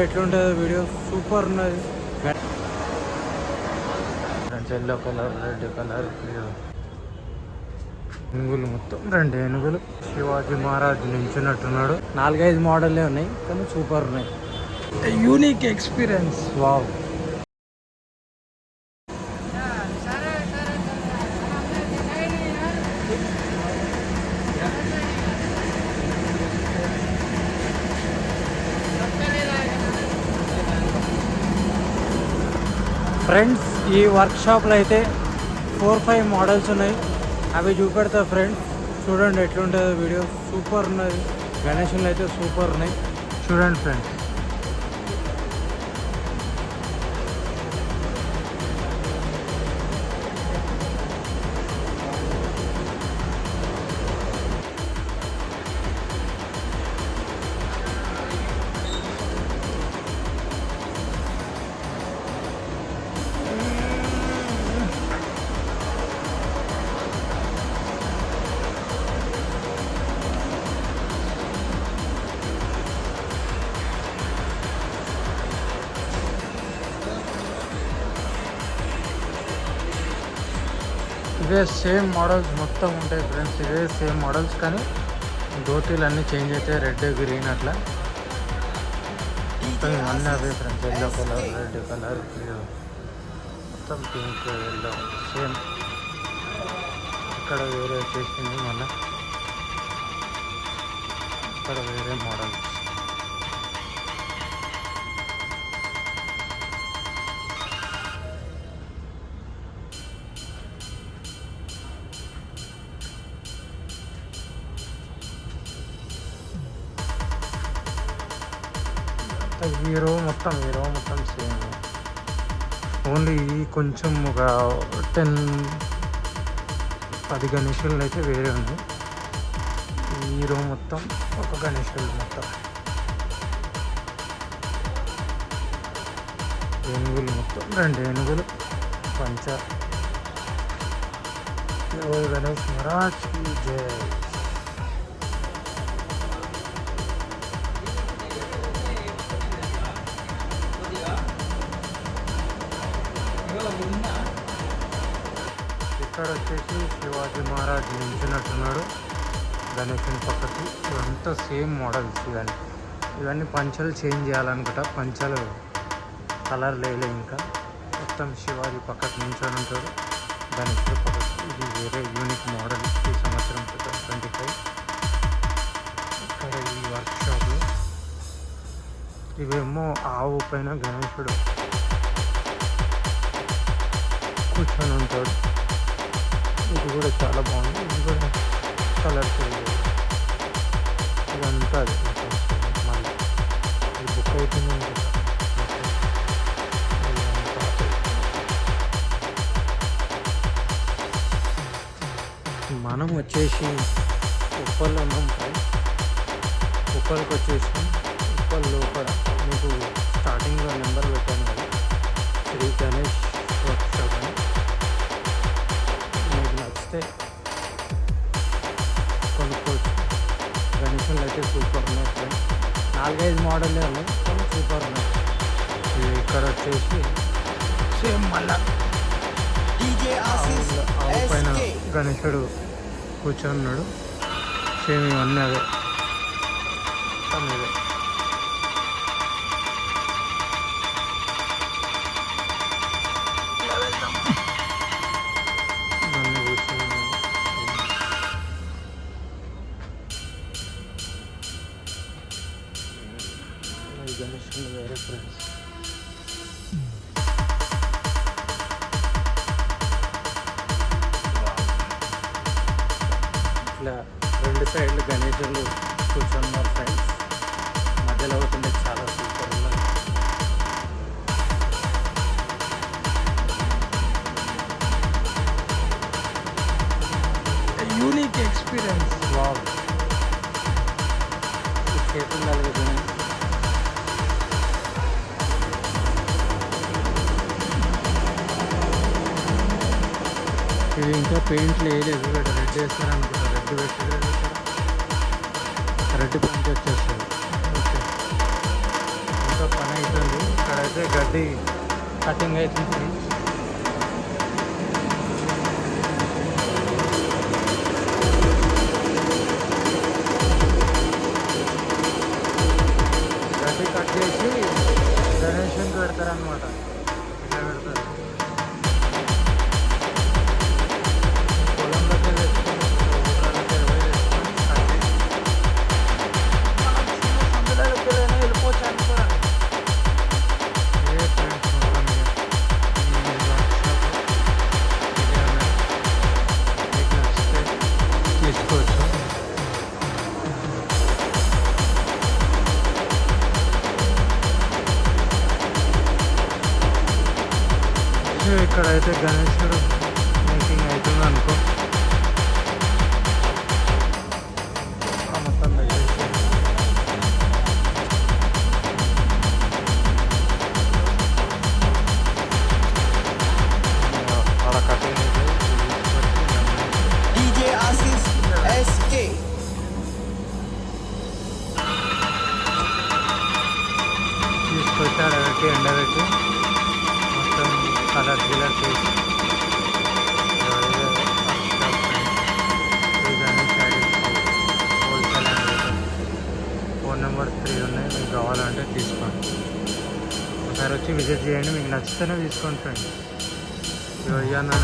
ఎట్లుంటుందో video super ఉన్నది. Yellow colour, red colour, ఏనుగులు మొత్తం 2 ఏనుగులు. శివాజీ మహారాజ్ నించున్నట్టున్నాడు. 4-5 మోడల్లే ఉన్నాయి కానీ సూపర్ ఉన్నాయి. Unique experience. వావ్. ఫ్రెండ్స్, ఈ వర్క్షాప్లో అయితే 4-5 మోడల్స్ ఉన్నాయి. అవి చూపెడతా ఫ్రెండ్స్. చూడండి ఎట్లుంటుందో వీడియో సూపర్ ఉన్నది. గణేషులు అయితే సూపర్ ఉన్నాయి. చూడండి ఫ్రెండ్స్. ఇవే సేమ్ మోడల్స్ మొత్తం ఉంటాయి ఫ్రెండ్స్. ఇవే సేమ్ మోడల్స్ కానీ ధోతీలు అన్నీ చేంజ్ అవుతాయి. రెడ్, గ్రీన్ అట్లా మొత్తం ఇవన్నీ అవే friends. Yellow colour, red colour, మొత్తం పింక్, ఎల్లో సేమ్. ఇక్కడ వేరే వచ్చేసింది మళ్ళీ. ఇక్కడ వేరే మోడల్స్. హీరో మొత్తం సేమ్. ఓన్లీ కొంచెం ఒక 10 గణేషులు అయితే వేరే ఉంది. హీరో మొత్తం ఒక గణేషులు మొత్తం. ఏనుగులు మొత్తం 2 ఏనుగులు. పంచ. గణేష్ మహారాజ్ కి జై. ఇక్కడ వచ్చేసి శివాజీ మహారాజ్ నించున్నట్టున్నాడు గణేషుని పక్కకి. ఇవంతా సేమ్ మోడల్స్. ఇవన్నీ పంచలు చేంజ్ చేయాలనుకుంటా. పంచలు కలర్ లేలే ఇంకా. మొత్తం శివాజీ పక్కకు నించొని ఉంటాడు, గణేషుడు పక్కకి. ఇది వేరే యూనిక్ మోడల్ ఈ సంవత్సరం 2025. ఇక్కడ ఈ వర్క్షాప్లో ఇవేమో ఆవు పైన గణేషుడు కూర్చొని ఉంటాడు. ఇది కూడా చాలా బాగుంది. ఇది కూడా కలర్ చేయాలి. ఇదంతా అది మళ్ళీ ఈ బుక్ అయిపోయింది. మనం వచ్చేసి ఉప్పల్లో ఉన్నాం ఫ్రెండ్స్. ఉప్పల్కి వచ్చేసి ఉప్పల్ లోపల మీకు స్టార్టింగ్లో నెంబర్ పెట్టాను కదా, శ్రీ గణేష్ వర్క్షాప్ అని. మీకు నచ్చితే కొనుక్కోవచ్చు. గణేషులు అయితే సూపర్ ఉన్నాయి ఫ్రెండ్స్. 4-5 మోడల్లే ఉన్నాయి కానీ సూపర్ ఉన్నాయి. ఇవి ఇక్కడ వచ్చేసి సేమ్ మళ్ళా ఆవు పైన గణేశుడు కూర్చొని ఉన్నాడు. సేమ్ ఇవన్నీ అవే ఇవే. ఇవన్నీ కూర్చొని గణేశుడు వేరే ఫ్రెండ్స్. ఇట్లా 2 సైడ్లు గణేశులు కూర్చున్నారు ఫ్రెండ్స్. మధ్యలో అవుతుండే చాలా సూపర్ ఉన్నది. Unique experience. వావ్. చేతులు కలుగుతున్నాయి. ఇది ఇంకా పెయింట్లు వేయలేదు. రెడ్ వేస్తారు అనుకుంటా. రెడ్ వేస్తారు. రెడ్ పెయింట్ వచ్చేస్తుంది. ఓకే, ఇంకా పని ఇక్కడైతే గడ్డి కటింగ్ అవుతుంది. గడ్డి కట్ చేసి గణేషన్కి పెడతారనమాట. ఇట్లా పెడతారు. పొలంలోకి వేసుకొని ఊళ్ళలోకి వేసుకొని కట్ చేసి మనం చిన్న సందులకి వెళ్ళిపోవచ్చు అనుకోరా. ఏ ఫ్రెండ్స్ మొత్తం ఈ వర్క్షాప్ ఇదే మీకు నచ్చితే తీసుకోవచ్చు. ఇక్కడైతే గణేశుడు మేకింగ్ అవుతుంది అనుకో. మొత్తం అలా కటింగ్ అయితే DJ Asis SK. తీసుకొచ్చి ఆడబెట్టి ఎండబెట్టి మొత్తం కలర్ గిలర్ చేసి హోల్సేల్ అండ్ ఫోన్ నెంబర్స్ 3 ఉన్నాయి. మీకు కావాలంటే తీసుకోండి. ఒకసారి వచ్చి విజిట్ చేయండి. మీకు నచ్చితేనే తీసుకోండి ఫ్రెండ్స్. ఇవన్నీ